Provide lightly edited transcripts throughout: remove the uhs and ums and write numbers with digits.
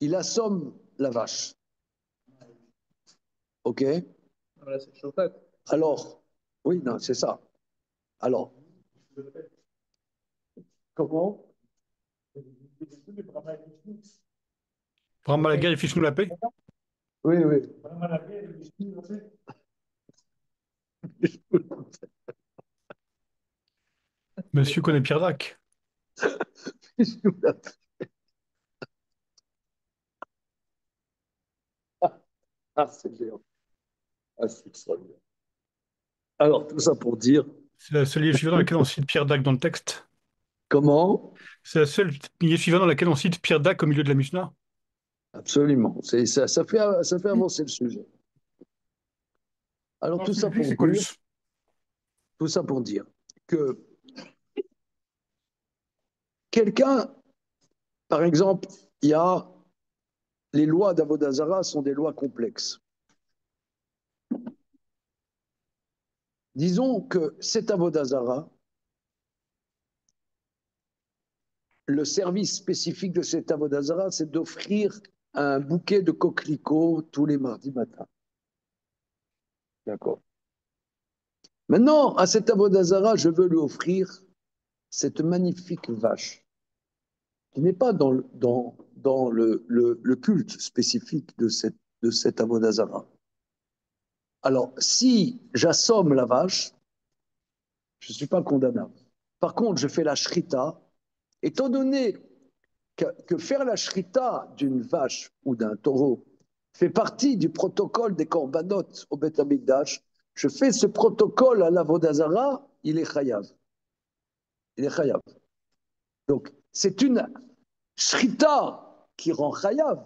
il assomme la vache. OK? Voilà, c'est chauffe. Alors, oui, non, c'est ça. Alors, comment? Brahmalaga et fiche-nous la paix. Oui, oui. Monsieur connaît Pierre Dac. Ah, c'est géant. Ah, c'est extraordinaire. Alors, tout ça pour dire C'est la seule lignée suivante dans laquelle on cite Pierre Dac dans le texte. comment? C'est la seule lignée suivante dans laquelle on cite Pierre Dac au milieu de la Mishnah. Absolument. Ça fait avancer le sujet. Alors, Non, c'est quoi, Luce? tout ça pour dire que quelqu'un, par exemple, il y a les lois d'Avodazara sont des lois complexes. Disons que cet Avodazara, le service spécifique de cet Avodazara, c'est d'offrir un bouquet de coquelicots tous les mardis matins. D'accord. Maintenant, à cet Avodazara, je veux lui offrir cette magnifique vache, qui n'est pas dans le culte spécifique de cet Avodazara. Alors, si j'assomme la vache, je ne suis pas condamnable. Par contre, je fais la shrita, étant donné que faire la shrita d'une vache ou d'un taureau fait partie du protocole des korbanot au Beth Amikdash, je fais ce protocole à l'Avodazara, il est chayav. Il est chayav. Donc, c'est une shrita qui rend chayav.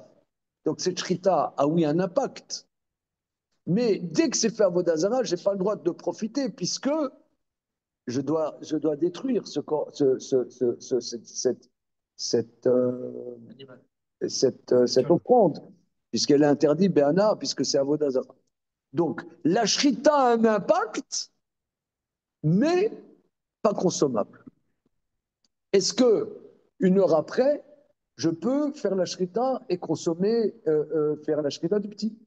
Donc, cette shrita a oui un impact. Mais dès que c'est fait à Vodazara, je n'ai pas le droit de profiter puisque je dois détruire cette, cette offrande, puisqu'elle est interdite, Béana, puisque c'est à Vodazara. Donc, la shrita a un impact, mais pas consommable. Est-ce que, une heure après, je peux faire la shrita et consommer, faire la shrita du petit?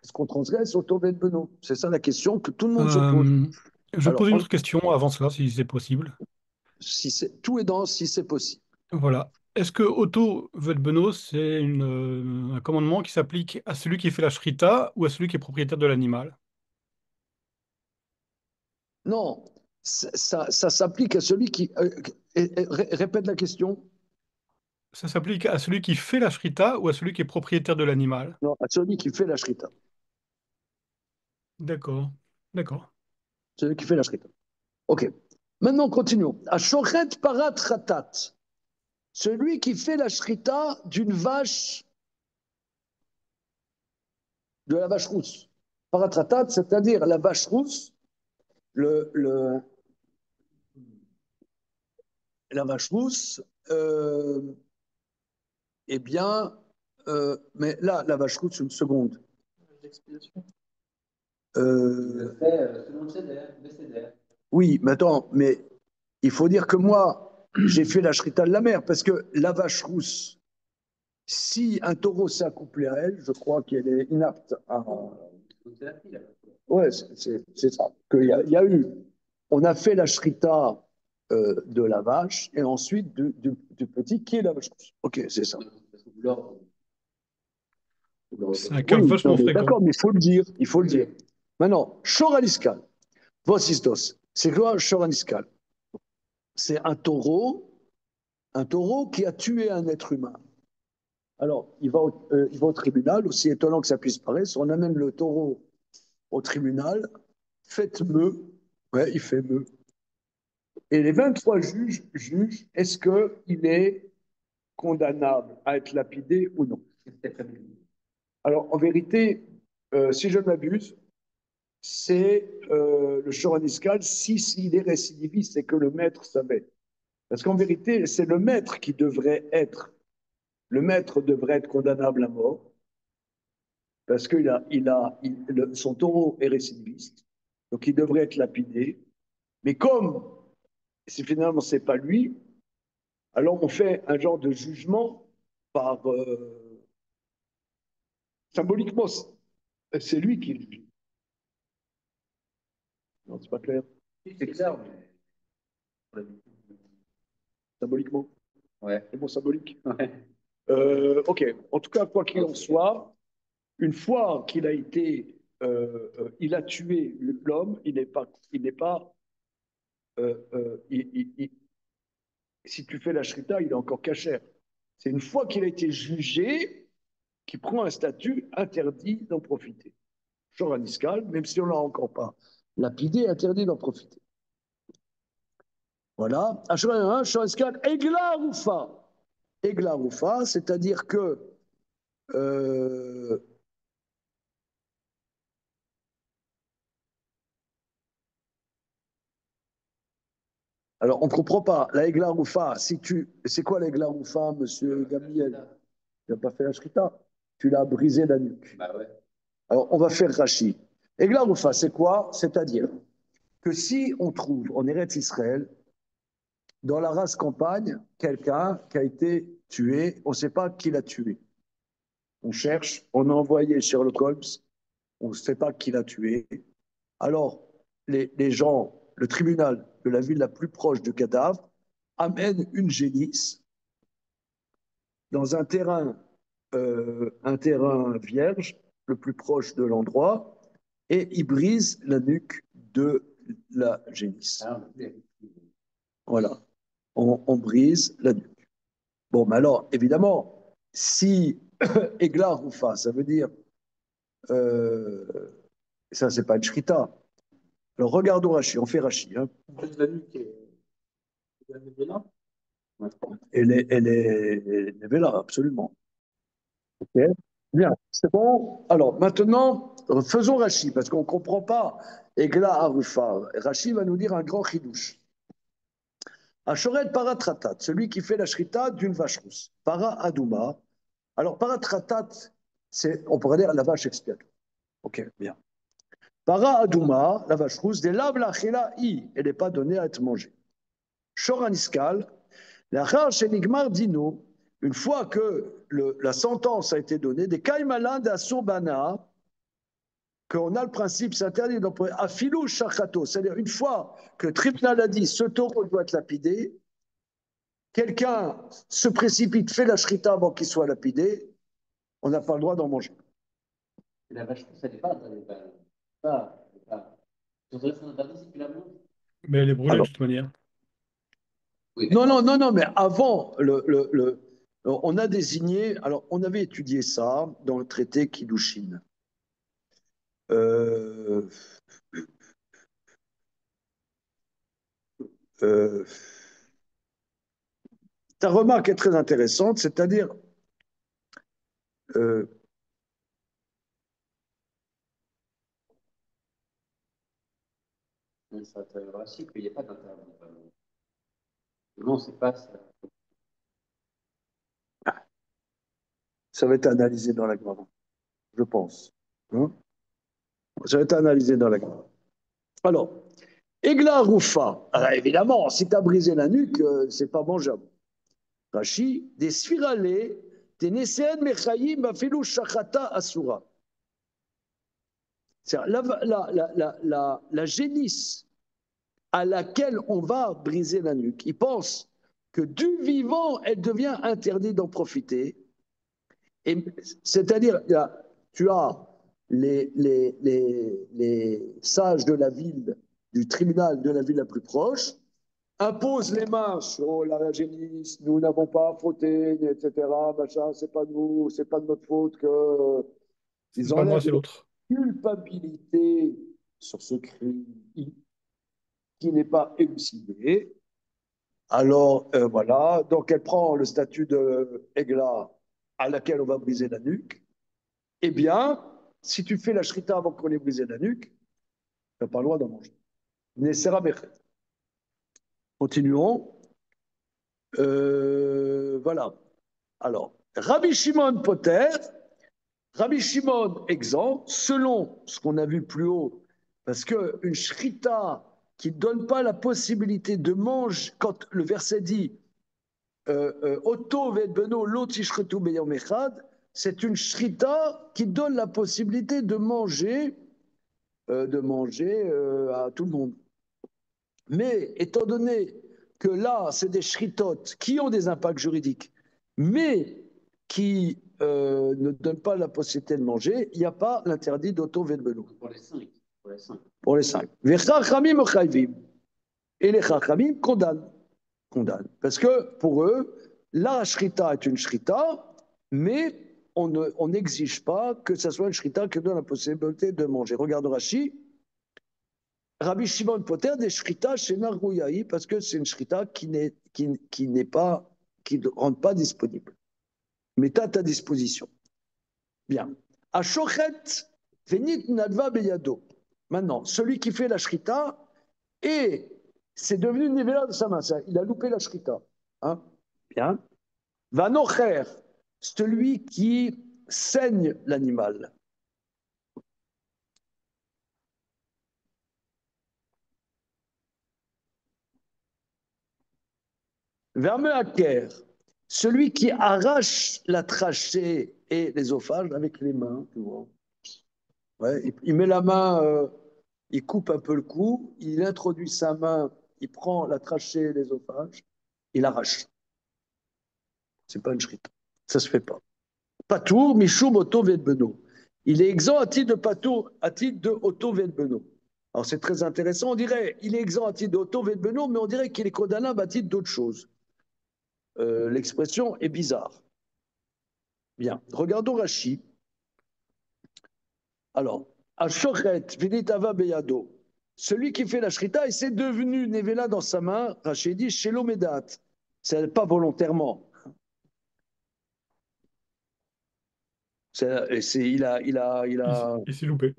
Est-ce qu'on transgresse au Tov et Beno? C'est ça la question que tout le monde se pose. Je Alors, pose une autre question avant cela, si c'est possible. si tout est dans si c'est possible. Voilà. Est-ce que Otto Vedbeno, c'est un commandement qui s'applique à celui qui fait la shrita ou à celui qui est propriétaire de l'animal? Non, ça s'applique à celui qui. Répète la question. Ça s'applique à celui qui fait la shrita ou à celui qui est propriétaire de l'animal? Non, à celui qui fait la shrita. D'accord. D'accord. Celui qui fait la shrita. Ok. Maintenant, continuons. À Shochet Parat Khatat. Celui qui fait la shrita d'une vache, de la vache rousse. Parat Khatat, c'est-à-dire la vache rousse, le, le, la vache rousse, eh bien, mais là, la vache rousse, une seconde. Le fait selon le CDR. Oui, mais attends, mais il faut dire que moi, j'ai fait la shrita de la mer, parce que la vache rousse, si un taureau s'est accouplé à elle, je crois qu'elle est inapte à. Ouais, c'est ça. Il y a eu. On a fait la shrita de la vache et ensuite du petit qui est la vache rousse. Ok, c'est ça. C'est un cas Oui, non, vachement fréquent. d'accord, mais il faut le dire. Il faut le dire. Maintenant, Shoraniskal. Vosistos. C'est quoi Shoraniskal? C'est un taureau qui a tué un être humain. Alors, il va au tribunal, aussi étonnant que ça puisse paraître, on amène le taureau au tribunal, faites meu, ouais, il fait meu. Et les 23 juges jugent est-ce qu'il est condamnable à être lapidé ou non. Alors, en vérité, si je ne m'abuse, c'est le Choraniscal, si s'il est récidiviste, c'est que le maître savait. Parce qu'en vérité, c'est le maître qui devrait être, le maître devrait être condamnable à mort, parce que son taureau est récidiviste, donc il devrait être lapidé. Mais comme si finalement c'est pas lui, alors on fait un genre de jugement par symboliquement, c'est lui qui. Non, c'est pas clair. C'est clair, mais. Symboliquement. Ouais. C'est bon symbolique. Ouais. Ok. En tout cas, quoi qu'il en soit, une fois qu'il a été, il a tué l'homme, il n'est pas, si tu fais la shrita, il est encore cachère. C'est une fois qu'il a été jugé qu'il prend un statut interdit d'en profiter. Shor Niskal, même si on l'a encore pas lapidé, interdit d'en profiter. Voilà. Shor Niskal, Egla Rufa. Egla Rufa, c'est-à-dire que alors, on ne comprend pas. La Egla Rufa, c'est quoi la Egla Rufa, monsieur Gabriel? Tu n'as pas fait la shrita. Tu l'as brisé la nuque. Bah ouais. Alors, on va faire Rashi. Egla Rufa, c'est quoi? C'est-à-dire que si on trouve en Eretz Israël, dans la race campagne, quelqu'un qui a été tué, on ne sait pas qui l'a tué. On cherche, on a envoyé Sherlock Holmes, on ne sait pas qui l'a tué. Alors, les gens, le tribunal de la ville la plus proche du cadavre, amène une génisse dans un terrain vierge, le plus proche de l'endroit, et il brise la nuque de la génisse. Ah, Voilà, on brise la nuque. Bon, mais alors, évidemment, si Egla Rufa, ça veut dire, ça, c'est pas une shrita. Alors, regardons Rashi, on fait Rashi. Hein. on brise la nuque et la là. Ouais. Elle est là, absolument. Ok. Bien, c'est bon. Alors, maintenant, faisons Rashi, parce qu'on ne comprend pas Egla Arufa. Rashi va nous dire un grand chidouche. Ashoret paratratat, celui qui fait la shrita d'une vache rousse. Para adouma. Alors, paratratat, on pourrait dire la vache expiatoire. Ok, bien. Para adouma, la vache rousse, des lav la i, elle n'est pas donnée à être mangée. Shoraniskal, la shenigmar dino, une fois que la sentence a été donnée, des kaimalin d'asurbana, qu'on a le principe, c'est interdit d'employer, afilou shachato, c'est-à-dire une fois que le tribunal a dit ce taureau doit être lapidé, quelqu'un se précipite, fait la shrita avant qu'il soit lapidé, on n'a pas le droit d'en manger. Et la vache rousse, elle n'est pas. Elle est pas. Elle est pas. Tu voudrais faire interdit si tu la manges? Mais elle est brûlée de Alors, toute manière. Oui, non, mais avant, on a désigné, alors on avait étudié ça dans le traité Kiddushin. Euh, euh, ta remarque est très intéressante, c'est-à-dire, euh, mais ça te rassure qu'il n'y a pas d'interdit. Non, c'est pas ça. ça va être analysé dans la Gemara, je pense. Hein. Ça va être analysé dans la Gemara. Alors, Egla Rufa, alors évidemment, si tu as brisé la nuque, c'est pas mangeable. Rashi, des sphiralés, des neseen mechayim, afilou shachata asura. La génisse à laquelle on va briser la nuque, il pense que du vivant, elle devient interdite d'en profiter. C'est-à-dire, tu as les sages de la ville, du tribunal de la ville la plus proche, imposent les mains sur la génisse, nous n'avons pas fauté, etc. Machin, c'est pas nous, c'est pas de notre faute que C'est ils pas moi, enlèvent c'est la l'autre. culpabilité sur ce crime qui n'est pas élucidé. Alors voilà, donc elle prend le statut de Egla à laquelle on va briser la nuque. Eh bien, si tu fais la shrita avant qu'on ait brisé la nuque, tu n'as pas le droit d'en manger. Nesera Bechet. Continuons. Voilà. Alors, Rabbi Shimon Poter, Rabbi Shimon exempt, selon ce qu'on a vu plus haut, parce qu'une shrita qui ne donne pas la possibilité de manger, quand le verset dit Otto vet beno lo tishretu beyom echad, c'est une shrita qui donne la possibilité de manger à tout le monde. Mais étant donné que là, c'est des shritotes qui ont des impacts juridiques, mais qui ne donnent pas la possibilité de manger, il n'y a pas l'interdit d'auto-vedbeno. Pour les 5. Pour les 5. Pour les 5. Et les chachamim condamnent. Parce que pour eux, la shrita est une shrita, mais on n'exige pas que ce soit une shrita qui donne la possibilité de manger. Regarde Rashi. Rabbi Shimon Poter des shrita chez Nargouyaï parce que c'est une shrita qui ne rentre pas disponible. Mais à ta disposition. Bien. Ashochet venit nadva beyado. Maintenant, celui qui fait la shrita et c'est devenu une nivela de sa main. Il a loupé la shrita. Hein? Bien. Vanocher, celui qui saigne l'animal. Vermeaker, celui qui arrache la trachée et l'œsophage avec les mains, tu vois. Ouais, il met la main, il coupe un peu le cou, il introduit sa main, il prend la trachée et l'œsophage, il arrache. C'est pas une shrita. Ça se fait pas. Patour, Michoum, Otto, Vedbeno. Il est exempt à titre de Patour, à titre de Otto, Vedbeno. Alors c'est très intéressant, on dirait, il est exempt à titre d'Otto, Vedbeno, mais on dirait qu'il est condamné à titre d'autre chose. L'expression est bizarre. Bien, regardons Rashi. Alors, Ashochet, Vinitava Beyado, celui qui fait la shrita et c'est devenu Nevela dans sa main, Rashi dit Shelo Medat. C'est pas volontairement. Il s'est loupé.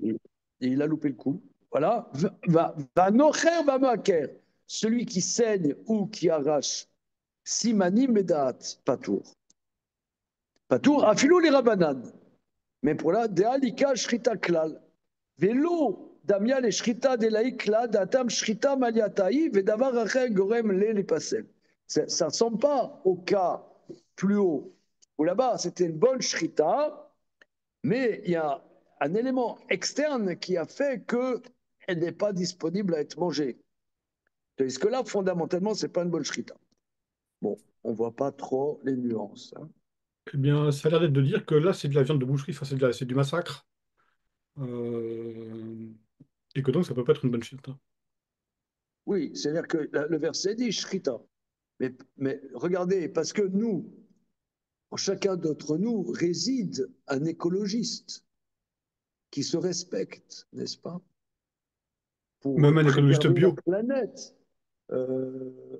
Il a loupé le coup. Voilà. Va nocher va maker. Celui qui saigne ou qui arrache. Simani Medat. Patour. Patour, afilou les rabanan. Mais pour là, de alika shrita klal. Velo damia le shrita de laïkla datam shrita maliatai vedavar acher gorem le pasel. Ça ne ressemble pas au cas plus haut. Où là-bas, c'était une bonne shrita, mais il y a un élément externe qui a fait qu'elle n'est pas disponible à être mangée. Parce que là, fondamentalement, ce n'est pas une bonne shrita. Bon, on ne voit pas trop les nuances. Hein. Eh bien, ça a l'air d'être de dire que là, c'est de la viande de boucherie, enfin, c'est du massacre. Et que donc, ça peut pas être une bonne shrita. Oui, c'est-à-dire que le verset dit shrita. Mais regardez, parce que nous, en chacun d'entre nous, réside un écologiste qui se respecte, n'est-ce pas? Pour Même un écologiste préserver la bio. planète.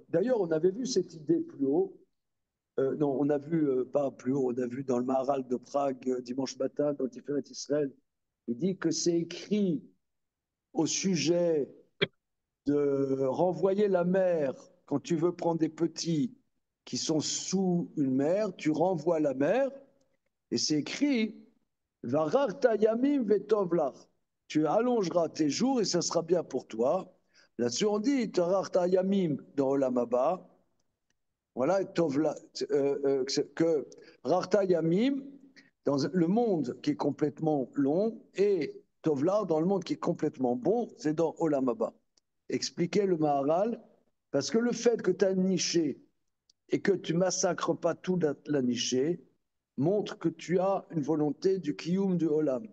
D'ailleurs, on avait vu cette idée plus haut. Non, on a vu, pas plus haut, on a vu dans le Maharal de Prague dimanche matin, dans Tiferet Israël. Il dit que c'est écrit au sujet de renvoyer la mer quand tu veux prendre des petits qui sont sous une mer, tu renvoies la mer, et c'est écrit Vararta yamim vetovlach. Tu allongeras tes jours et ça sera bien pour toi. Là-dessus, on dit Tararta yamim dans Olam Haba. Voilà, que Rarta yamim dans le monde qui est complètement long et Tovlar dans le monde qui est complètement bon, c'est dans Olam Haba. Expliquer le Maharal, parce que le fait que tu as niché et que tu massacres pas tout la nichée montre que tu as une volonté du kiyum du olam,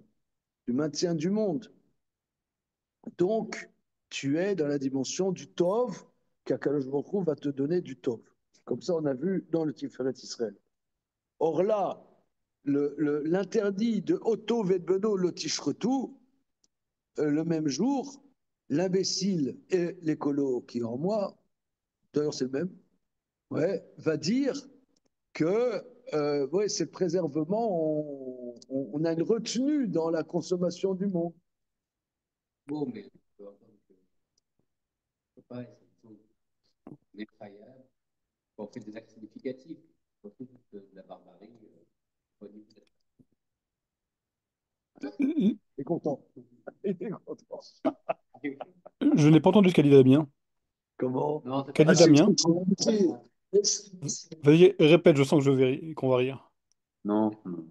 du maintien du monde. Donc, tu es dans la dimension du tov, qu'Akadosh Baruch Hu va te donner du tov. Comme ça, on a vu dans le Tiferet Israël. Or là, l'interdit de Otto Vedbeno Lotishretu, le même jour, l'imbécile et l'écolo qui est en moi, d'ailleurs c'est le même, ouais, va dire que ouais, c'est le préservement, on a une retenue dans la consommation du monde. Bon, mais on peut pas essayer effrayable pour faire des actes significatifs. On trouve de la barbarie au niveau de Il est content. Il est content. Je n'ai pas entendu ce qu'a dit Damien. Comment? Non, c'est Qu'a pas dit c'est Damien? c'est- Vas-y, répète, je sens que qu'on va rire. Non, non.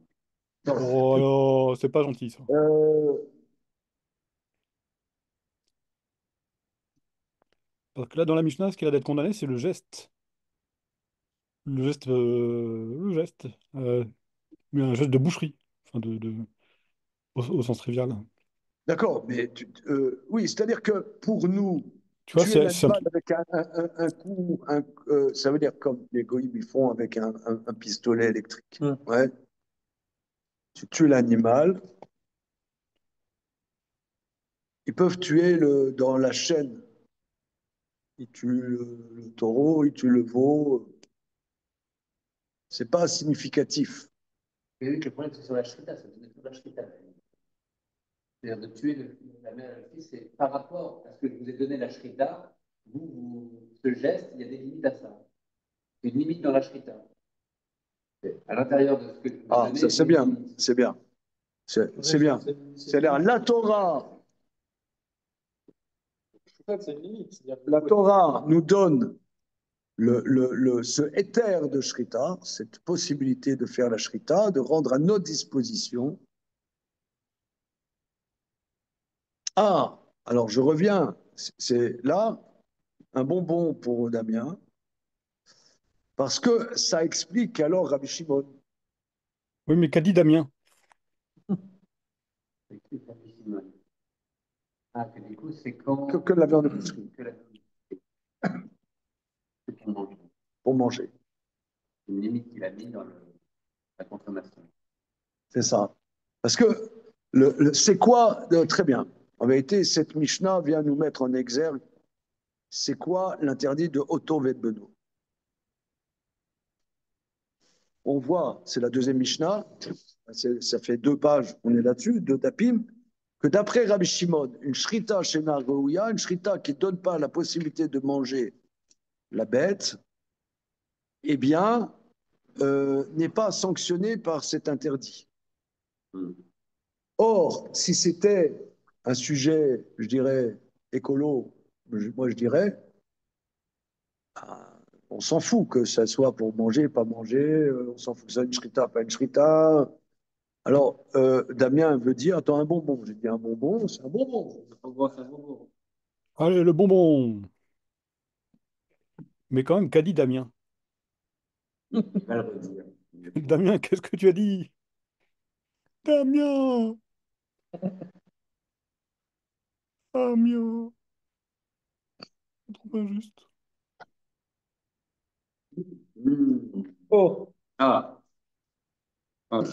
Oh, c'est pas gentil, ça. Euh, Parce que là, dans la Mishnah, ce qui a d'être condamné, c'est le geste. Le geste. Mais un geste de boucherie. Enfin, au sens trivial. d'accord, mais oui, c'est-à-dire que pour nous, Tu vois, tuer c'est un l'animal truc. avec un coup, ça veut dire comme les goïms ils font avec un pistolet électrique. Ouais. Tu tues l'animal, ils peuvent tuer dans la chaîne. Ils tuent le taureau, ils tuent le veau. C'est pas significatif. Mais oui, le problème, c'est sur la shrita, ça veut dire la shrita. C'est-à-dire de tuer la mère et le fils, c'est par rapport à ce que je vous ai donné la shrita, ce geste, il y a des limites à ça. Il y a une limite dans la shrita. À l'intérieur de ce que je vous ai Ah, donné, ça il y c'est a une bien, limite. c'est bien, c'est bien. C'est-à-dire la Torah, la Torah nous donne ce éther de Shrita, cette possibilité de faire la Shrita, de rendre à notre disposition. Ah, alors je reviens, c'est là un bonbon pour Damien, parce que ça explique alors Rabbi Shimon. Oui, mais qu'a dit Damien? C'est qui ça, Simone? Ah, que du coup, c'est quand Que la viande de boucherie, que la c'est pour manger. pour manger. Une limite qu'il a mis dans la consommation. C'est ça. Parce que c'est quoi, très bien. En vérité, cette Mishnah vient nous mettre en exergue, c'est quoi l'interdit de Otto Vetbeno. On voit, c'est la deuxième Mishnah, ça fait 2 pages, on est là-dessus, 2 dapim, que d'après Rabbi Shimon, une shrita chez Nargoouya, une shrita qui ne donne pas la possibilité de manger la bête, eh bien, n'est pas sanctionnée par cet interdit. Or, si c'était un sujet, je dirais, écolo, moi je dirais, on s'en fout que ça soit pour manger, pas manger, on s'en fout que ça soit une shrita, pas une shrita. Alors, Damien veut dire, attends, un bonbon. J'ai dit un bonbon, c'est un bonbon. On voit ça beaucoup. Allez, le bonbon. Mais quand même, qu'a dit Damien? Il va le redire. Damien, qu'est-ce que tu as dit? Damien! Damien! C'est trop injuste. Oh, Ah, oh là,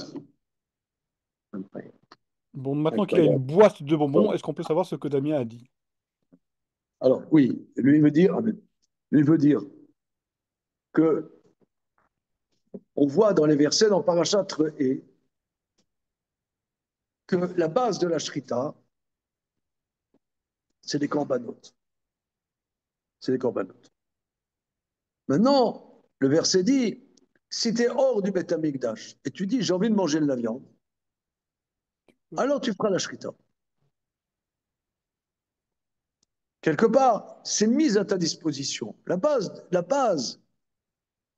incroyable. Bon, maintenant qu'il a une incroyable. boîte de bonbons, Bon. est-ce qu'on peut savoir ce que Damien a dit? Alors, oui, lui veut dire que on voit dans les versets dans Parashat et que la base de la shrita, c'est les corbanotes. C'est les corbanotes. Maintenant, le verset dit, si tu es hors du Beth Amikdash et tu dis j'ai envie de manger de la viande, alors tu feras la shrita. Quelque part, c'est mis à ta disposition. La base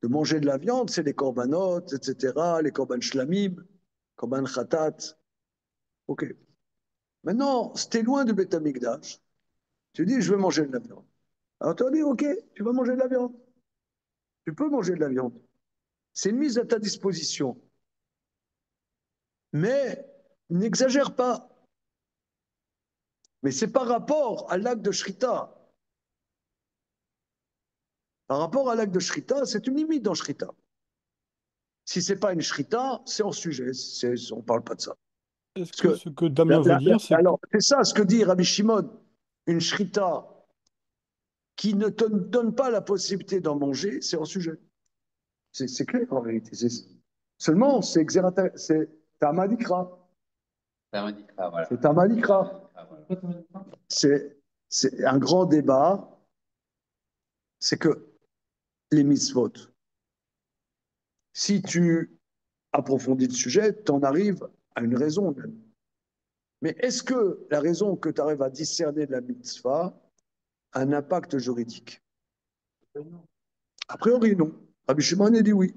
de manger de la viande, c'est les corbanotes, etc., les korban shlamim, korban khatat. Ok. Maintenant, si tu es loin du Beth Amikdash, tu dis je veux manger de la viande. Alors tu dis ok, tu vas manger de la viande. Tu peux manger de la viande. C'est mis à ta disposition. Mais n'exagère pas. Mais c'est par rapport à l'acte de Shrita. Par rapport à l'acte de Shrita, c'est une limite dans Shrita. Si c'est pas une Shrita, c'est hors sujet. On ne parle pas de ça. Est-ce Parce que que, ce que Damien veut dire, c'est que... alors, c'est ça ce que dit Rabbi Shimon. Une Shrita qui ne te donne pas la possibilité d'en manger, c'est hors sujet. C'est clair en réalité. Seulement, c'est Tamadikra. Ça me dit ah, voilà. C'est Tamadikra. Ah, voilà. C'est un grand débat. C'est que les mitzvot, si tu approfondis le sujet, tu en arrives à une raison même. Mais est-ce que la raison que tu arrives à discerner de la mitzvah a un impact juridique? A priori, non. Rabbi Shimon a dit oui.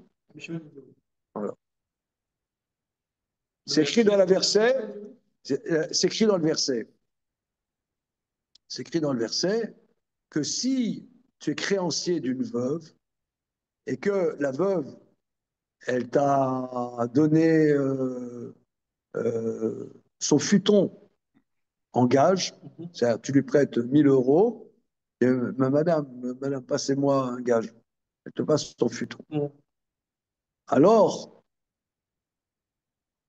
Voilà. C'est écrit dans le verset. C'est écrit dans le verset. C'est écrit dans le verset que si tu es créancier d'une veuve et que la veuve, elle t'a donné son futon en gage, c'est-à-dire tu lui prêtes 1 000 euros, et, madame, passez-moi un gage. Elle te passe son futon. Alors,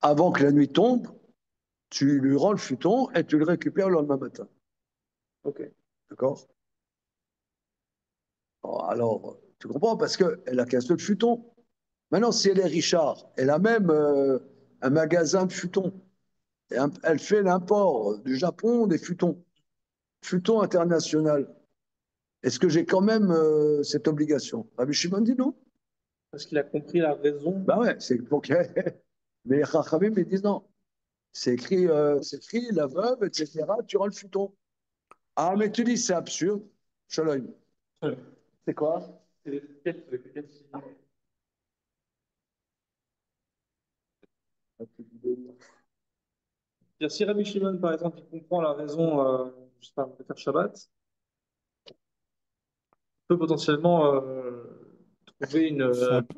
avant que la nuit tombe, tu lui rends le futon et tu le récupères le lendemain matin. Ok. D'accord. Alors, tu comprends, parce qu'elle a qu'un seul futon. Maintenant, si elle est Richard, elle a même un magasin de futons. Et elle fait l'import du Japon des futons. Futons international. Est-ce que j'ai quand même cette obligation? Rabbi Shimon dit non. Parce qu'il a compris la raison. Ben ouais, c'est pour que. Mais les Chachamim, ils disent non. C'est écrit, la veuve, etc. Tu rends le futon. Ah, mais tu dis, c'est absurde. Shalom. C'est quoi? C'est l'étiquette avec laquelle si Rabbi Shimon, par exemple, il comprend la raison, je sais pas, de faire Shabbat, il peut potentiellement trouver une.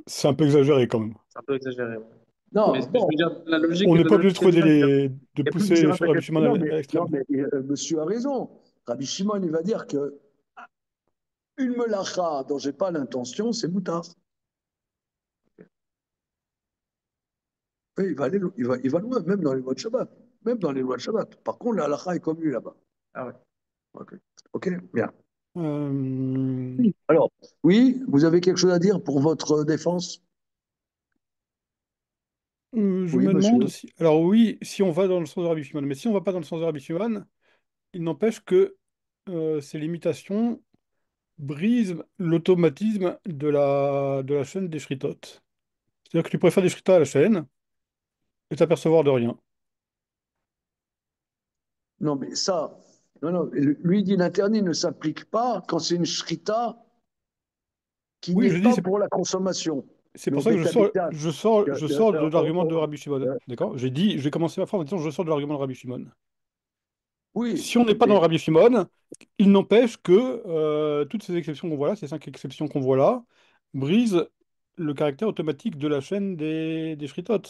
C'est un peu exagéré quand même. C'est un peu exagéré. Ouais. Non, Mais je veux dire, la logique On est n'est de pas la obligé de, logique est de dire qu'il de y a plus de pousser Gérard Rabbi Shimon à non, l'extrême. mais monsieur a raison. Rabbi Shimon, il va dire que une melacha dont j'ai pas l'intention, c'est moutard. Oui, il va loin, même dans les lois de Shabbat. Même dans les lois de Shabbat. Par contre, la halacha est comme lui là-bas. Ah ouais. Ok, ok, bien. Euh, Alors, oui, vous avez quelque chose à dire pour votre défense? je Oui, me demande monsieur. si. Alors, oui, si on va dans le sens de Rabbi Shimon, mais si on va pas dans le sens de Rabbi Shimon, il n'empêche que ces limitations brisent l'automatisme de la chaîne des shritot. C'est-à-dire que tu pourrais faire des shritas à la chaîne et t'apercevoir de rien. Non, mais ça, non, lui dit l'interdit ne s'applique pas quand c'est une shrita qui Oui, n'est je dis, pas pour la consommation. c'est Mais pour au ça que Betamikdash, je sors de l'argument de Rabbi Shimon. euh, D'accord? J'ai dit, je vais commencer ma phrase en disant je sors de l'argument de Rabbi Shimon. oui, Si on n'est pas dans mais le Rabbi Shimon, il n'empêche que toutes ces exceptions qu'on voit là, ces 5 exceptions qu'on voit là, brisent le caractère automatique de la chaîne des shritot.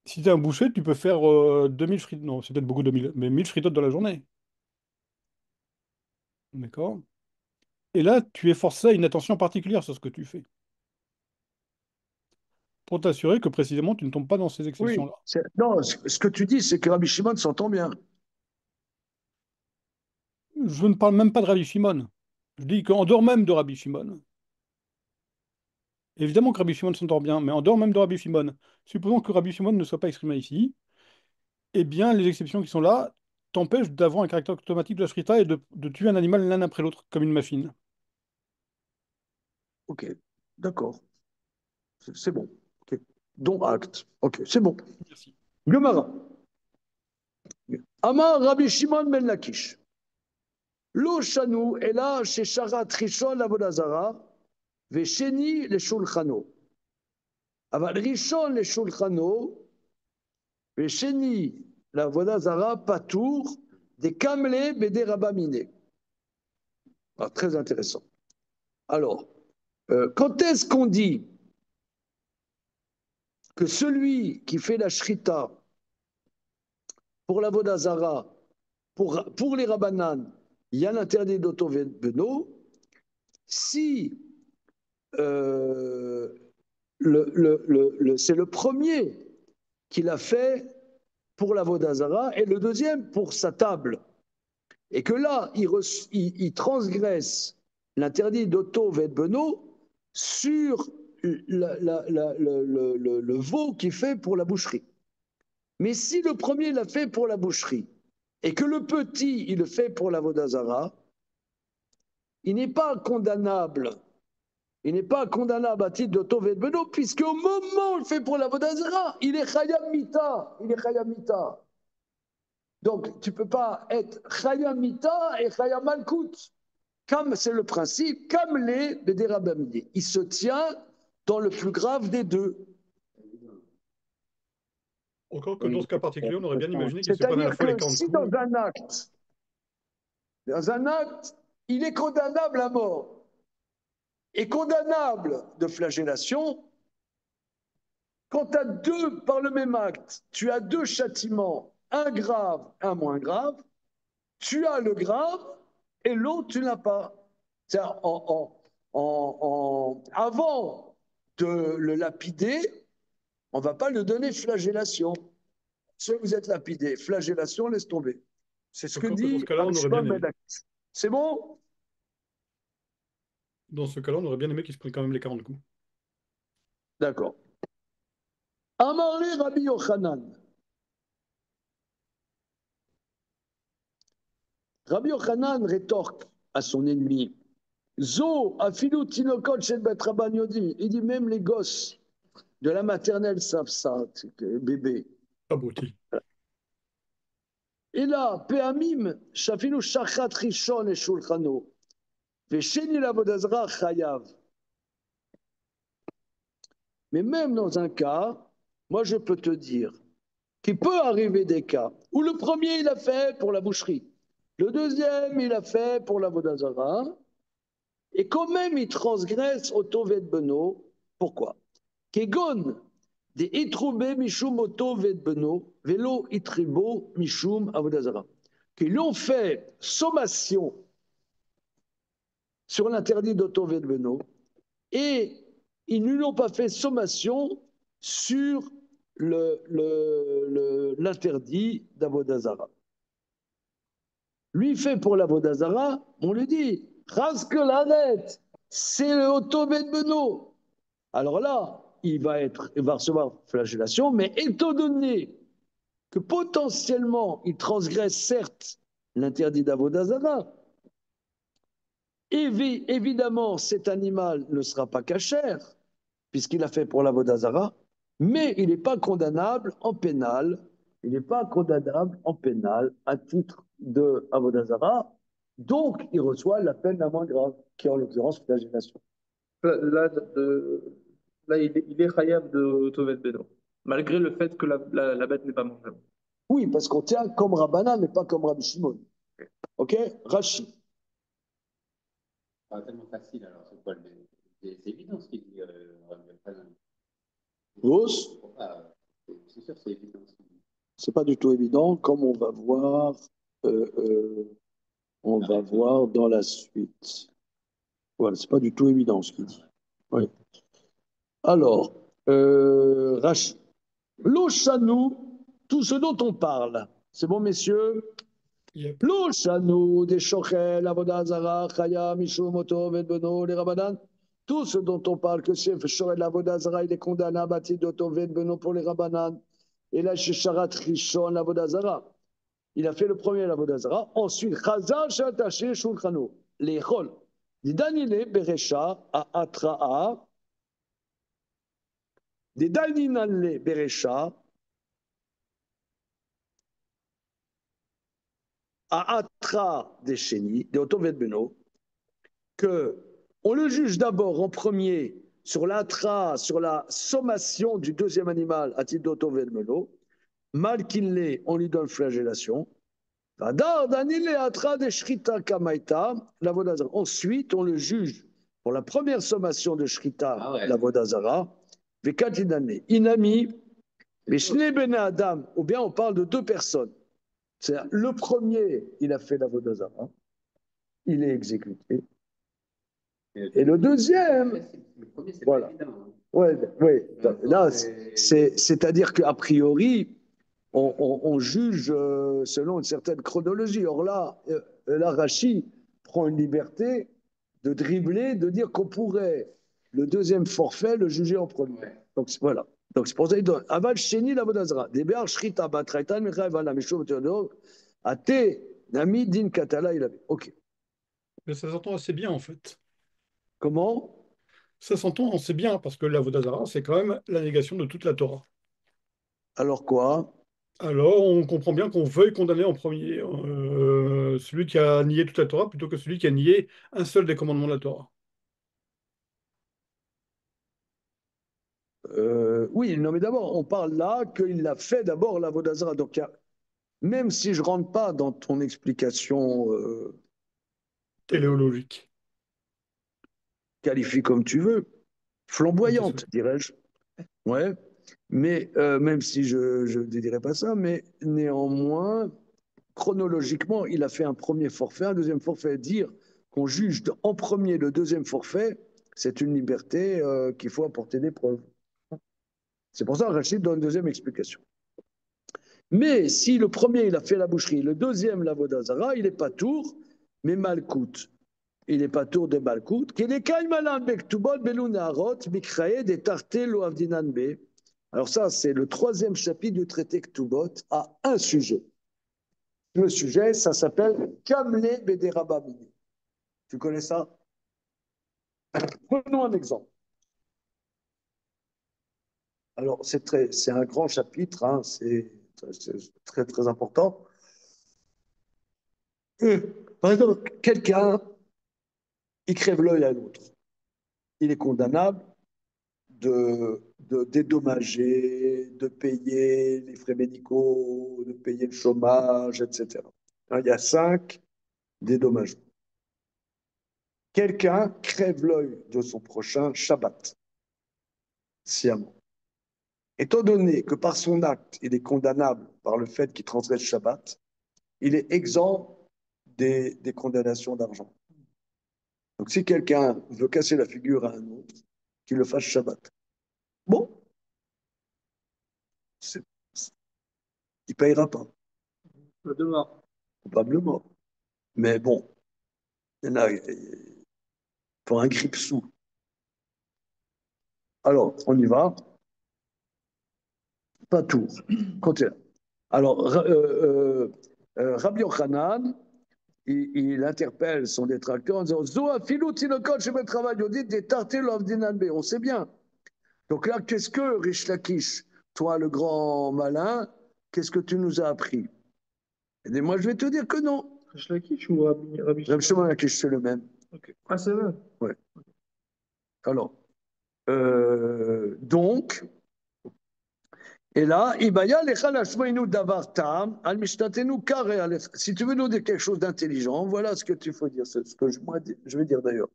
Si tu es un boucher, tu peux faire 2000 frites. Non, c'est peut-être beaucoup 2000, mais 1000 frites dans la journée. D'accord? Et là, tu es forcé à une attention particulière sur ce que tu fais. Pour t'assurer que précisément, tu ne tombes pas dans ces oui. exceptions-là. Non, ce que tu dis, c'est que Rabbi Shimon s'entend bien. Je ne parle même pas de Rabbi Shimon. Je dis qu'en dehors même de Rabbi Shimon, évidemment que Rabbi Shimon s'entend bien, mais en dehors même de Rabbi Shimon, supposons que Rabbi Shimon ne soit pas exprimé ici, eh bien, les exceptions qui sont là t'empêchent d'avoir un caractère automatique de la shrita et de tuer un animal l'un après l'autre, comme une machine. Ok, d'accord, c'est bon. Ok. Donc acte. Ok, c'est bon. Merci. Gemara. Amar Rabbi Shimon ben Lakish. Lo shanu ela shesharat rishon lavodazara vesheni leshulchano. אבל ראשון לשולחנו ושני לעבודה זרה פטור דקמלה בדי רבה מיני. Très intéressant. Alors, quand est-ce qu'on dit que celui qui fait la shrita pour la vodazara, pour les rabanan, il y a l'interdit d'auto-beno, si c'est le premier qui l'a fait pour la vodazara et le deuxième pour sa table. Et que là, il transgresse l'interdit d'auto-beno sur le veau qu'il fait pour la boucherie. Mais si le premier l'a fait pour la boucherie et que le petit, il le fait pour la vodazara, il n'est pas condamnable. Il n'est pas condamnable à titre d'auto-beno, puisque au moment où il fait pour la vodazara, il est chayam mita. Il est chayam mita. Donc, tu ne peux pas être chayam mita et chayam malkout. Comme c'est le principe, comme les Bédérabamidé. Il se tient dans le plus grave des deux. Encore que dans ce cas particulier, on aurait bien imaginé qu'il se prenne à la C'est-à-dire fois les que 40 si coups. dans un acte, il est condamnable à mort et condamnable de flagellation, quand tu as deux, par le même acte, tu as deux châtiments, un grave, un moins grave, tu as le grave et l'autre, tu n'as pas. Avant de le lapider, on ne va pas lui donner flagellation. Si vous êtes lapidé, flagellation, laisse tomber. C'est ce que Encore que dans ce dit cas-là, Rabbi on aurait bien Shimon ben aimé. Lakish. C'est bon? Dans ce cas-là, on aurait bien aimé qu'il se prenne quand même les 40 coups. D'accord. Amaré Rabbi Yochanan. Rabbi Yochanan rétorque à son ennemi. Zo, afilu tinokot shel bet Rabban Yodi. Il dit même les gosses de la maternelle savent ça, bébé. Abruti. Et là, Peamim, shafilu shachat rishon et shulchano. Vesheni lavodazra chayav. Mais même dans un cas, moi je peux te dire qu'il peut arriver des cas où le premier il a fait pour la boucherie, le deuxième il a fait pour la vodazara, et quand même il transgresse au Tovet Beno. Pourquoi? Kegon de itroube mishum au Tovet Beno, velo itribo mishum avodazara. Qu'ils ont fait sommation sur l'interdit de Tovet Beno, et ils ne l'ont pas fait sommation sur l'interdit d'Avodazara. Lui fait pour l'Avodazara, on lui dit, Raske l'arrête, c'est le Otobet Beno. Alors là, il va recevoir flagellation, mais étant donné que potentiellement il transgresse certes l'interdit d'Avodazara, évidemment cet animal ne sera pas cachère, puisqu'il a fait pour la Vodazara, mais il n'est pas condamnable en pénal. Il n'est pas condamnable en pénal à titre de Avodazara, donc il reçoit la peine la moins grave, qui est en l'occurrence flagellation. Là, là il est khayab de Tovet Beno, malgré le fait que la bête n'est pas mangeable. Oui, parce qu'on tient comme Rabbanan, mais pas comme Rabbi Shimon. Ok? Rashi. Pas tellement facile, alors c'est quoi c'est évident ce qu'il dit. Rose, C'est sûr, c'est évident ce qu'il dit. c'est pas du tout évident, comme euh, euh, on va voir dans la suite. Voilà, c'est pas du tout évident ce qu'il dit. Oui. Alors, Rashi. L'Oshanu, tout ce dont on parle. C'est bon, messieurs? Yep. L'Oshanu, des Shochel, Avodazara, Chaya, Mishum, Oto, Vedbeno, les Rabanan. Tout ce dont on parle, que c'est Shochel, Avodazara, il est condamné à bâtir d'Oto, Vedbeno pour les Rabanan. Et là, chez Sharat Rishon, Avodazara. Il a fait le premier, l'Avodazara. Ensuite, Chazal, Shataché, Shulchano. Les Chol. Dit Danile, Berecha, à Atra'a. Des Daninale, Berecha. À Atra des Chénis, des Otovet Beno, que on le juge d'abord en premier sur l'atra, sur la sommation du deuxième animal à titre d'Otovet Beno, mal qu'il l'ait, on lui donne flagellation. Ensuite, on le juge pour la première sommation de Shrita, la Vodazara, Inami, Adam, ou bien on parle de deux personnes. C'est-à-dire, le premier, il a fait la Vodazara, il est exécuté. Et le deuxième, Le premier, c'est voilà. pas évident. Hein. Ouais, ouais. Là, c'est-à-dire qu'a priori, on juge selon une certaine chronologie. Or là, Rachi prend une liberté de dribbler, de dire qu'on pourrait le deuxième forfait le juger en premier. Ouais. Donc voilà. Donc c'est pour ça qu'il donne Aval Sheni la Vodazara. Deber Shrita Batraitan Michael Vala Mishov Teodor Ate Nami Din Katala il avait. Ok. Mais ça s'entend assez bien, en fait. Comment? Ça s'entend assez bien, parce que l'Avodazara, c'est quand même la négation de toute la Torah. Alors quoi? Alors, on comprend bien qu'on veuille condamner en premier celui qui a nié toute la Torah plutôt que celui qui a nié un seul des commandements de la Torah. Oui, non, mais d'abord, on parle là qu'il a fait d'abord la Vodazara. Donc, même si je ne rentre pas dans ton explication, Téléologique. qualifie comme tu veux, Ok, flamboyante, dirais-je. Ouais. Mais même si je ne dirais pas ça, mais néanmoins, chronologiquement, il a fait un premier forfait, un deuxième forfait. Dire qu'on juge en premier le deuxième forfait, c'est une liberté qu'il faut apporter des preuves. C'est pour ça que Rachid donne une deuxième explication. Mais si le premier, il a fait la boucherie, le deuxième, la Vodazara, il n'est pas tour, mais Malkout. Il n'est pas tour de Malkout. Alors ça, c'est le troisième chapitre du traité Ktubot à un sujet. Le sujet, ça s'appelle Kamle Bederabamini. Tu connais ça? Prenons un exemple. Alors, c'est un grand chapitre, hein, c'est très, très important. Par exemple, quelqu'un, il crève l'œil à l'autre. Il est condamnable de dédommager, de payer les frais médicaux, de payer le chômage, etc. Il y a 5 dédommagements. Quelqu'un crève l'œil de son prochain Shabbat, sciemment. Étant donné que par son acte, il est condamnable par le fait qu'il transgresse Shabbat, il est exempt des condamnations d'argent. Donc si quelqu'un veut casser la figure à un autre, qu'il le fasse Shabbat. Bon, c'est- il ne payera pas, Le demeure. probablement. Mais bon, il y en a pour un grippe sous. Alors, on y va. Pas tout. Continue. Alors, Rabbi Yochanan, il interpelle son détracteur en disant Zoa filou tinokot chez travail audit des tartés l'avdinanbe. On sait bien. Donc là, qu'est-ce que Rish Lakish, toi le grand malin, qu'est-ce que tu nous as appris? Et moi, je vais te dire que non. Rish Lakish ou Rabbi Rabbi Shimon? Shimon Lakish, c'est le même. Okay. Ah, c'est vrai. Ouais. Alors, donc, et là, si tu veux nous dire quelque chose d'intelligent, voilà ce que tu faut dire, c'est ce que je vais dire d'ailleurs.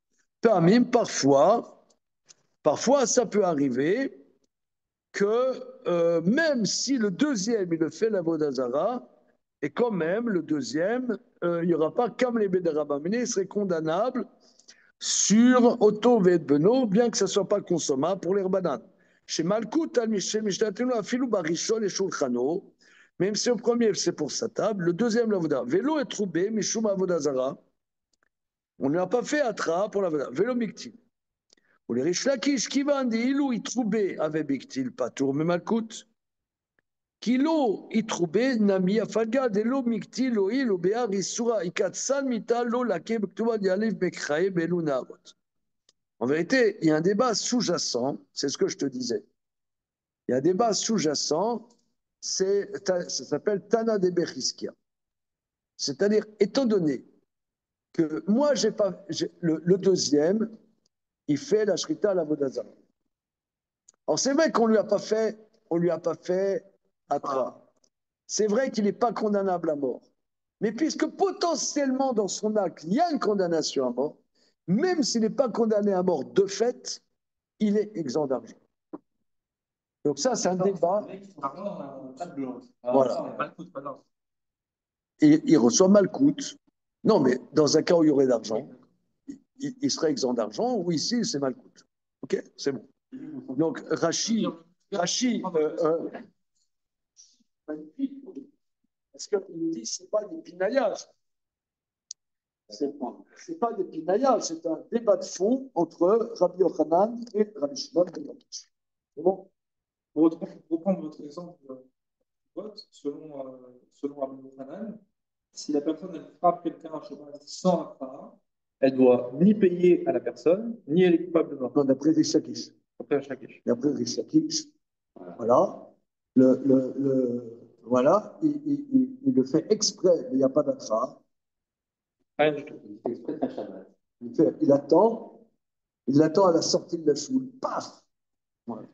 Parfois, ça peut arriver que même si le deuxième, il le fait la Vodazara, et quand même, le deuxième, il n'y aura pas comme les Bédarabamine, il serait condamnable sur Otto Beno, bien que ce ne soit pas consommable pour les bananes. Chez Malkout, Afilou Barishon et Shulchano, même si le premier c'est pour sa table, le deuxième la Voda. Vélo est troubé, Mishum Avodazara. On ne l'a pas fait Atra pour la Voda. Vélo Miktil. Ou les Rish Lakish qui vendent, Ilou, il troubé avec Miktil, pas tour, mais Malkout. Kilo, il troubé, Nami, Afalga, Delo, Miktil, Oil, Obéar, Isura, Ikatsan, Mitalo, Lake, Bektuba, Dialev, Bekrae, Belou, Narot. En vérité, il y a un débat sous-jacent, c'est ce que je te disais. Il y a un débat sous-jacent, ça s'appelle Tana de Bechiskia. C'est-à-dire, étant donné que moi, le deuxième, il fait la Shrita à la Vodazara. Alors, c'est vrai qu'on lui a pas fait Atra. C'est vrai qu'il n'est pas condamnable à mort. Mais puisque potentiellement, dans son acte, il y a une condamnation à mort, même s'il n'est pas condamné à mort de fait, il est exempt d'argent. Donc ça, c'est un débat. Voilà. Il reçoit Malkout. Non, mais dans un cas où il y aurait d'argent, il serait exempt d'argent, ou ici, c'est Malkout. OK, c'est bon. Donc, Rachid, magnifique. Parce qu'il nous dit que ce n'est pas des pinaillages. C'est pas des pinaillages, c'est un débat de fond entre Rabbi Yochanan et Rabbi Shimon ben Lakish. C'est bon? Pour reprendre votre exemple selon Rabbi Yochanan, si la personne elle frappe quelqu'un à cheval sans Hafara, elle doit ni payer à la personne, ni elle est coupable de mort. Non, d'après Rish Lakish. D'après Rish Lakish, voilà. Voilà, il le fait exprès, mais il n'y a pas d'Atra. Rien du tout. Il attend à la sortie de la choule. Paf! Voilà.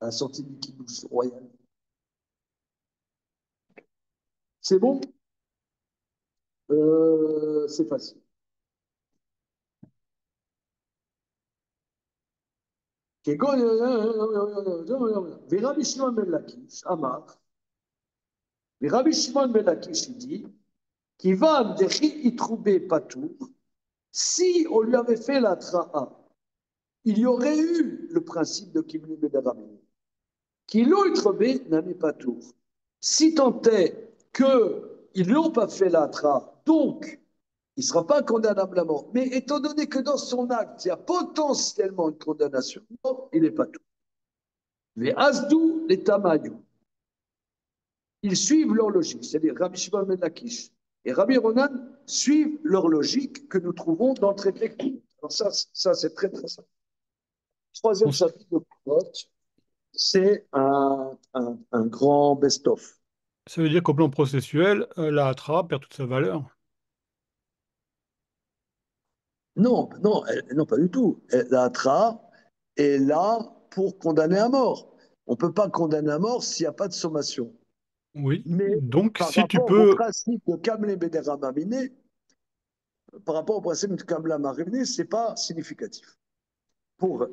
à la sortie du kibbutz royal. C'est bon? C'est facile. Rabbi Shimon ben Lakish, Amar, Rabbi Shimon ben Lakish, il dit, qui va dechi itroubé patour, si on lui avait fait la tra'a, il y aurait eu le principe de Kibli Bedarabini. Qui l'ont itroubé n'avait pas tour. Si tant est qu'ils ne l'ont pas fait la tra'a, donc il ne sera pas condamnable à mort. Mais étant donné que dans son acte, il y a potentiellement une condamnation, non, il n'est pas tout. Les Asdou, les Tamayou, ils suivent leur logique, c'est-à-dire Rabbi Shimon ben Lakish et Rabbi Ronan suivent leur logique que nous trouvons dans le traité. Alors ça c'est très très simple. Troisième chapitre de Kouot, c'est un grand best-of. Ça veut dire qu'au plan processuel, la hatra perd toute sa valeur. Non, non, non, pas du tout. La hatra est là pour condamner à mort. On ne peut pas condamner à mort s'il n'y a pas de sommation. Oui. Mais Donc, par si tu rapport au peux. principe de Kamle Bedera Mamine, par rapport au principe de Kamla Mamine, ce n'est pas significatif. Pour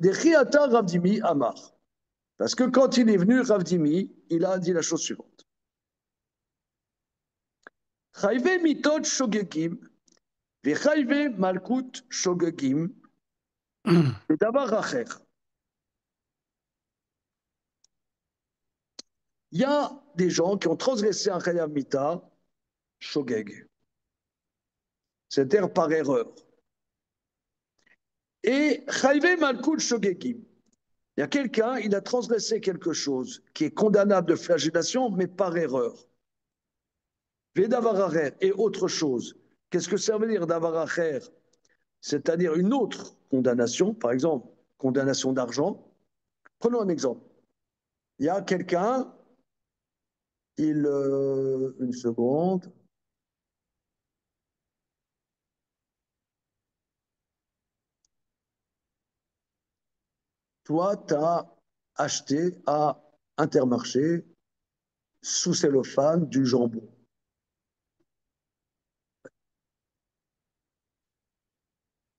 des Riata Ravdimi Amar. Parce que quand il est venu, Ravdimi, il a dit la chose suivante. Chayve mitot shogegim, vechayve malkut shogegim, vedavar acher. Il y a des gens qui ont transgressé un chayav mita, shogeg. C'est-à-dire par erreur. Et chayve malkut shogegim. Il y a quelqu'un, il a transgressé quelque chose qui est condamnable de flagellation, mais par erreur. Vedavaracher et autre chose. Qu'est-ce que ça veut dire davaracher? C'est-à-dire une autre condamnation, par exemple, condamnation d'argent. Prenons un exemple. Il y a quelqu'un, une seconde. Toi, tu as acheté à Intermarché, sous cellophane, du jambon.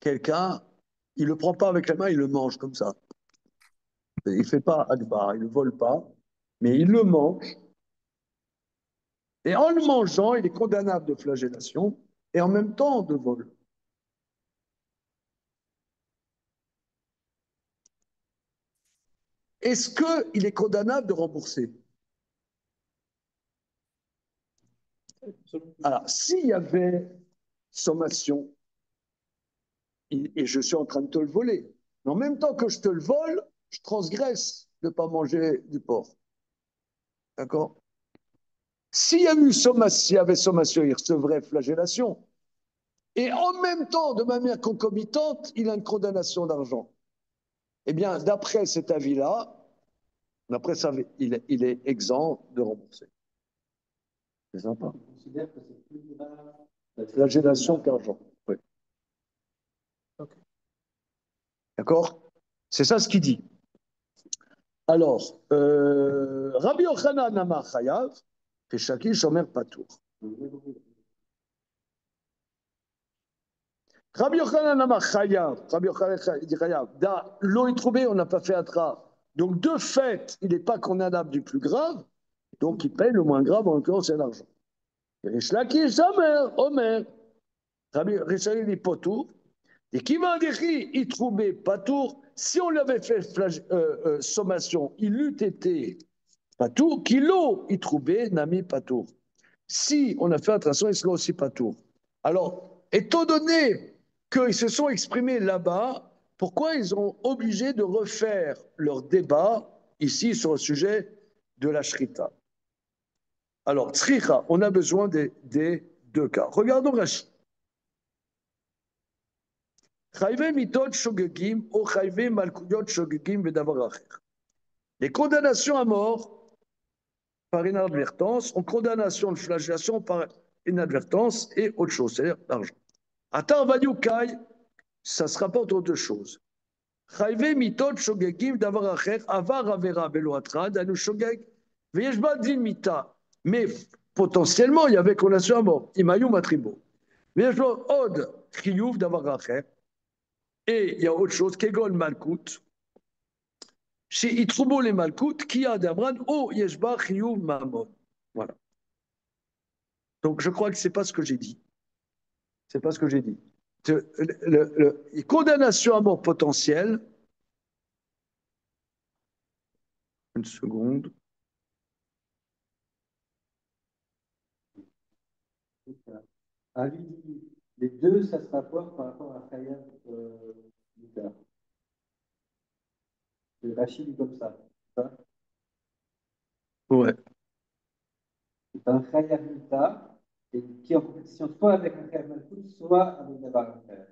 Quelqu'un, il ne le prend pas avec la main, il le mange comme ça. Il ne fait pas Akbar, il ne le vole pas, mais il le mange. Et en le mangeant, il est condamnable de flagellation et en même temps de vol. Est-ce qu'il est condamnable de rembourser? Alors, s'il y avait sommation, et je suis en train de te le voler, mais en même temps que je te le vole, je transgresse de ne pas manger du porc. D'accord? S'il y avait sommation, il recevrait flagellation. Et en même temps, de manière concomitante, il a une condamnation d'argent. Eh bien, d'après cet avis-là, d'après ça, il est exempt de rembourser. C'est sympa. On considère que c'est plus grave. La flagellation qu'argent. Oui. Okay. D'accord? C'est ça ce qu'il dit. Alors, Rabbi Yochanan Amar Chayav, Peshaki Shomer Patour. Rabbi Yochanan Amar Chayav, Rabbi Yochanan dit Chayav, da l'eau est trouvée, on n'a pas fait Atra. Donc, de fait, il n'est pas condamnable du plus grave, donc il paye le moins grave, en l'occurrence, c'est l'argent. Rish Lakish Shomer, Omer. Rabbi Yochanan dit Patour. Et qui va dire il trouvait Patour, si on l'avait fait sommation, il eût été Patour, qui l'eau il trouvait Nami Patour. Si on a fait attention, il sera aussi Patour. Alors, étant donné qu'ils se sont exprimés là-bas, pourquoi ils ont obligé de refaire leur débat ici sur le sujet de la Shrita? Alors, Tzricha, on a besoin des deux cas. Regardons Rachid. Les condamnations à mort par inadvertance, ont condamnation de flagellation par inadvertance et autre chose, c'est-à-dire l'argent. Atar Vayukai, ça se rapporte aux deux choses. חייבי מיתות שוגגים דבר אחר, עבר עבירה בלא התראה, דהיינו שוגג, ויש בה דין מיתה. Mais potentiellement, il y avait condamnation à mort, אם היו מתחילים בו. ויש לו עוד חיוב דבר אחר, et il y a autre chose, כגון מלכות, שיתחו בו למלכות, כי יד אמרן, או יש בה חיוב ממון. Voilà. Donc je crois que c'est pas ce que j'ai dit. C'est pas ce que j'ai dit. Condamnation à mort potentielle. Une seconde. Ah, lui dit, les deux, ça se rapporte par rapport à Khayab Mita. Rachid dit comme ça. Ouais. C'est un Khayab Mita qui est en compétition soit avec un Khayab Malkout, soit avec Dabar Khayab.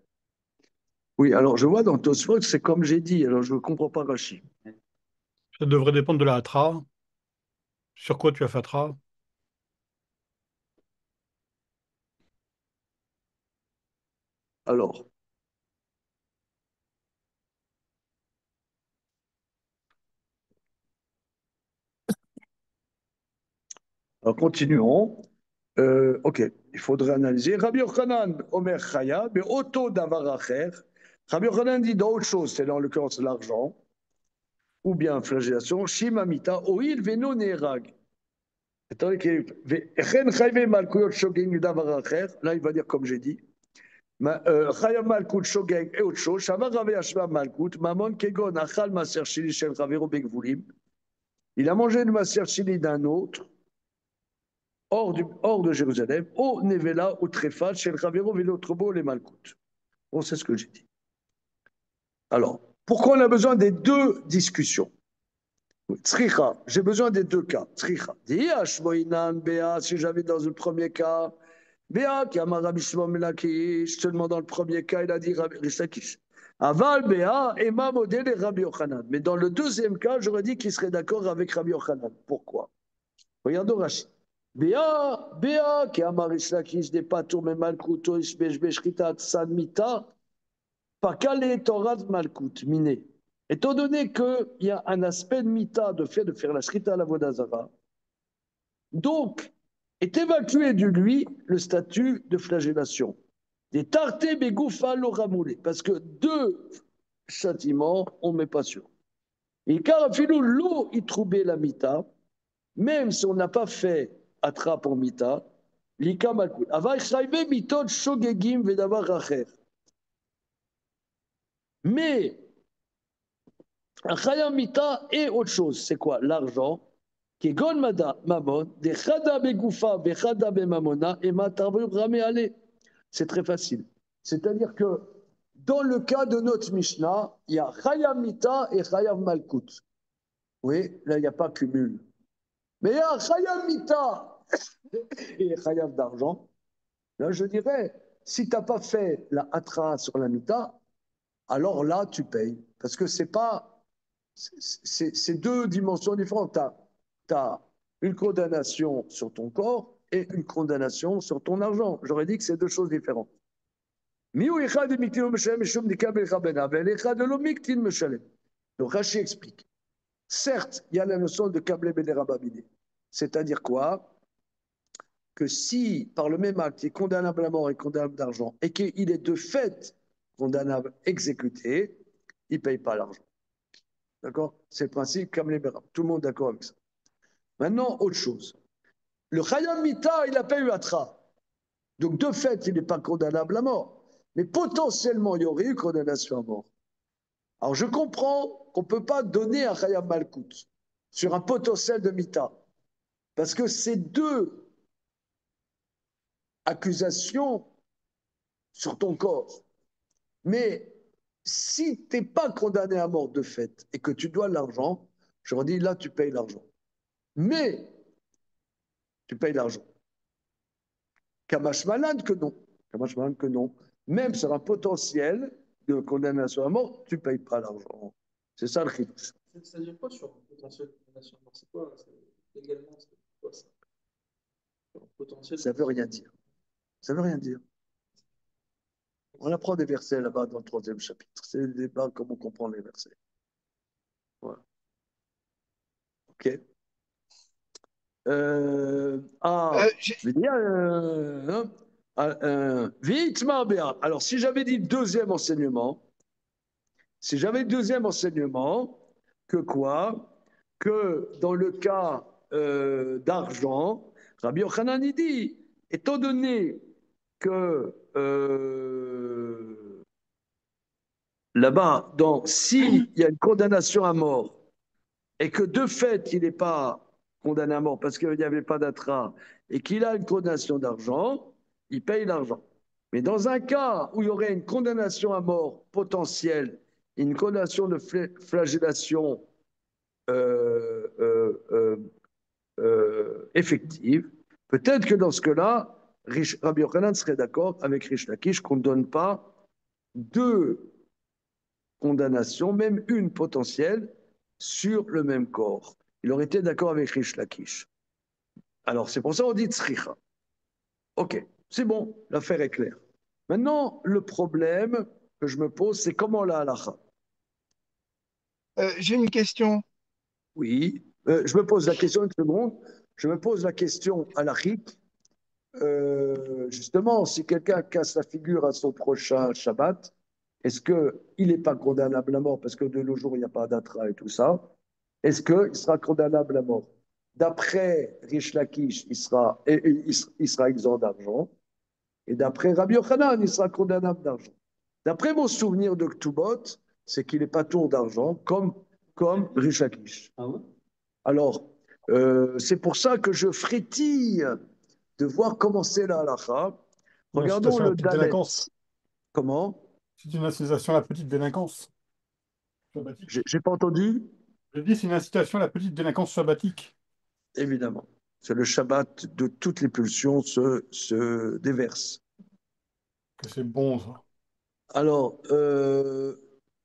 Oui, alors je vois dans Tosfot, c'est comme j'ai dit, alors je ne comprends pas Rachid. Ça devrait dépendre de la hatra. Sur quoi tu as fait hatra? Alors continuons. Ok, il faudrait analyser. Rabbi Yochanan, Omer Chaya, mais auto d'avar acher. Rabbi Yochanan dit dans autre chose, c'est dans le cas de l'argent, ou bien flagellation, Shimamita, Oil Veno Nerag. Là, il va dire comme j'ai dit. Chayam Malkout Shogeg et autre chose. Shavar Rave Ashva Malkout, Mamon Kegon, Achal Maser Shili Shel Ravero Begvulim. Il a mangé le Maser Shili d'un autre, hors de Jérusalem, au Nevela, au Trefat, Shel Ravero Velotrobo, les Malkout. Bon, c'est ce que j'ai dit. Alors, pourquoi on a besoin des deux discussions? Tzricha, j'ai besoin des deux cas. Tzricha. Diash Moinan, Béa, si j'avais dans le premier cas, Béa, qui a Rabbi Shimon Melakish, seulement dans le premier cas, il a dit Rabbi Rishakish. Aval, Béa, et ma modèle est Rabbi Yochanan. Mais dans le deuxième cas, j'aurais dit qu'il serait d'accord avec Rabbi Yochanan. Pourquoi? Regardons Rachid. Béa, qui a Marish Lakish, des patours, mais Malkuto, Ishbesh, Beshritat, Sanmita, Pakale, Torah, Malkut, Miné. Étant donné qu'il y a un aspect de mita, de fait de faire la shrita à la vodazara, donc est évacué de lui le statut de flagellation. Des tarté begoufa l'oramoulé, parce que deux châtiments, on ne met pas sur. Et car filou l'eau y troubait la mita, même si on n'a pas fait attrape en mita, l'ika malkout. Ava chayve mitod shogegim vedavar racher. Mais un chayam mita est autre chose. C'est quoi? L'argent. Qui gon mamon, des chada begoufa, bechada bemamona, et matarvu ramé ale. C'est très facile. C'est-à-dire que dans le cas de notre Mishnah, il y a chayam mita et chayam malkout. Oui, là, il n'y a pas cumul. Mais il y a chayam mita et chayam d'argent. Là, je dirais, si tu n'as pas fait la hatra sur la mita, alors là, tu payes. Parce que c'est pas. C'est deux dimensions différentes. Tu as une condamnation sur ton corps et une condamnation sur ton argent. J'aurais dit que c'est deux choses différentes. Donc Rashi explique. Certes, il y a la notion de Kablé Bédérababidé. C'est-à-dire quoi? Que si, par le même acte, il est condamnable à mort et condamnable d'argent, et qu'il est de fait condamnable exécuté, il ne paye pas l'argent. D'accord? C'est le principe Kablé Bédérababidé. Tout le monde est d'accord avec ça. Maintenant, autre chose. Le Chayam Mita, il n'a pas eu Atra. Donc, de fait, il n'est pas condamnable à mort. Mais potentiellement, il y aurait eu condamnation à mort. Alors, je comprends qu'on ne peut pas donner un Chayam Malkout sur un potentiel de Mita. Parce que ces deux accusations sur ton corps. Mais si tu n'es pas condamné à mort de fait et que tu dois l'argent, j'aurais dit là, tu payes l'argent. Mais tu payes l'argent. Kamash malade que non. Kamash malade que non. Même sur un potentiel de condamnation à mort, tu ne payes pas l'argent. C'est ça le chidouche. Ça veut dire quoi sur potentiel de condamnation? C'est quoi légalement? C'est quoi ça? Potentiel. Ça ne veut rien dire. Ça ne veut rien dire. On apprend des versets là-bas dans le troisième chapitre. C'est le débat comment comprendre les versets. Voilà. OK. Je vais dire, vite, Marbéa. Alors, si j'avais dit deuxième enseignement, que quoi? Que dans le cas d'argent, Rabbi Yochanan il dit, étant donné que là-bas, s'il y a une condamnation à mort, et que de fait, il n'est pas condamné à mort parce qu'il n'y avait pas d'atra et qu'il a une condamnation d'argent, il paye l'argent. Mais dans un cas où il y aurait une condamnation à mort potentielle, une condamnation de flagellation effective, peut-être que dans ce cas-là, Rabbi Yochanan serait d'accord avec Rish Lakish qu'on ne donne pas deux condamnations, même une potentielle, sur le même corps. Il aurait été d'accord avec Rish Lakish. Alors, c'est pour ça qu'on dit Tzricha. Ok, c'est bon, l'affaire est claire. Maintenant, le problème que je me pose, c'est comment la halacha. J'ai une question. Oui, je me pose la question une seconde. Je me pose la question halachique. Justement, si quelqu'un casse la figure à son prochain Shabbat, est-ce qu'il n'est pas condamnable à mort parce que de nos jours, il n'y a pas d'atra et tout ça? Est-ce qu'il sera condamnable à mort? D'après Rish Lakish, il sera exempt d'argent. Et d'après Rabbi Yochanan, il sera condamnable d'argent. D'après mon souvenir de Ktubot, c'est qu'il n'est pas tour d'argent, comme Rish Lakish. Ah ouais? Alors, c'est pour ça que je frétille de voir comment c'est la halacha. Une Regardons incitation à la le petite Dalet. délinquance. Comment? C'est une incitation à la petite délinquance sabbatique. J'ai pas entendu? Je dis, c'est une incitation à la petite délinquance sabbatique. Évidemment. C'est le Shabbat de toutes les pulsions se déversent. Que c'est bon, ça. Alors,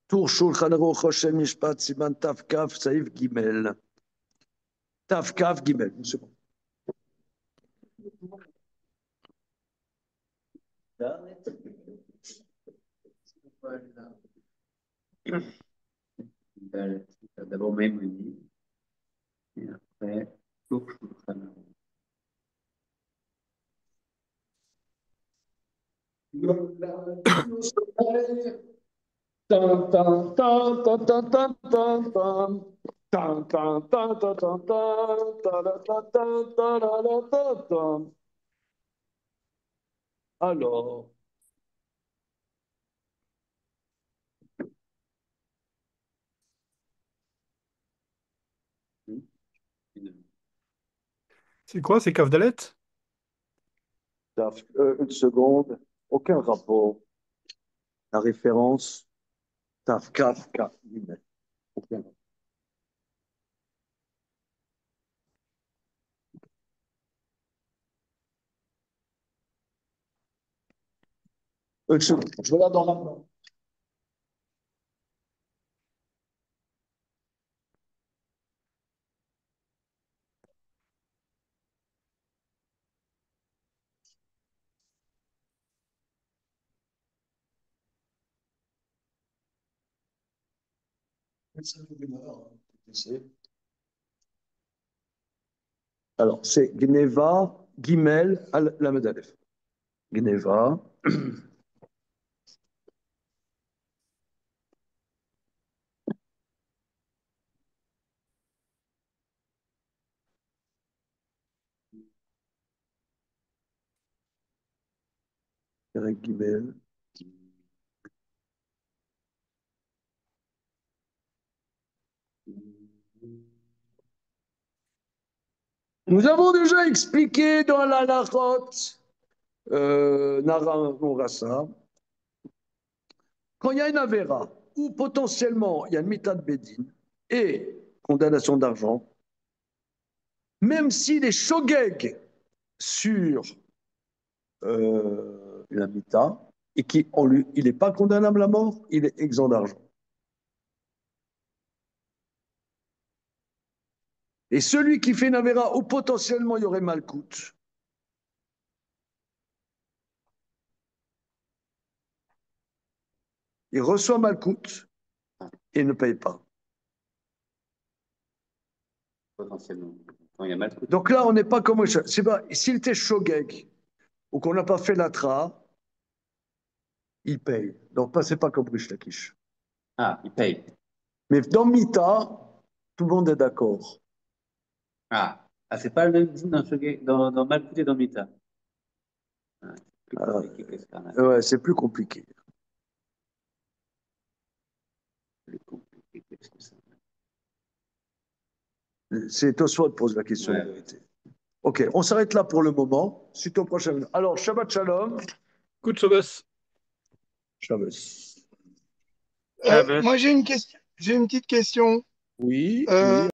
Tour Shulchan Aruch Hoshem Mishpat Siman Tav Kaf Saïf Gimel. Tav Kaf Gimel. Une seconde. D'abord Maïmonide, et après Tour Shulchan Aruch. Alors, C'est quoi? C'est Kafdalet? une seconde. Aucun rapport. La référence, Tav Kaf Kaf Gimel. Aucun rapport. Une seconde. Je regarde dans la main. Alors, c'est Gneva, Gimel, la Medalef. Gneva. Gimel. Nous avons déjà expliqué dans la Lachot, Nara Morassa, quand il y a une Avera, où potentiellement il y a une Mitad Bedin et condamnation d'argent, même s'il est Shogeg sur la Mita, et qu'il n'est pas condamnable à mort, il est exempt d'argent. Et celui qui fait une Avera où potentiellement il y aurait Malkout, il reçoit Malkout et il ne paye pas. Potentiellement. Quand il y a Malkout. Donc là, on n'est pas comme Rish Lakish. S'il était Shogeg ou qu'on n'a pas fait l'atra, il paye. Donc, c'est pas comme Rish Lakish. Ah, il paye. Mais dans Mita, tout le monde est d'accord. Ah, c'est pas le même din dans Malkout et dans Mita. Ah, c'est plus compliqué que ça. Ouais, c'est plus compliqué. Plus compliqué que ça. C'est Tosfot qui pose la question, en vérité. Ok, on s'arrête là pour le moment. Suite au prochain. Alors, Shabbat Shalom. Coup de Shabbos. Shabbos. Shabbos. Moi, j'ai une petite question. Oui, Euh, oui.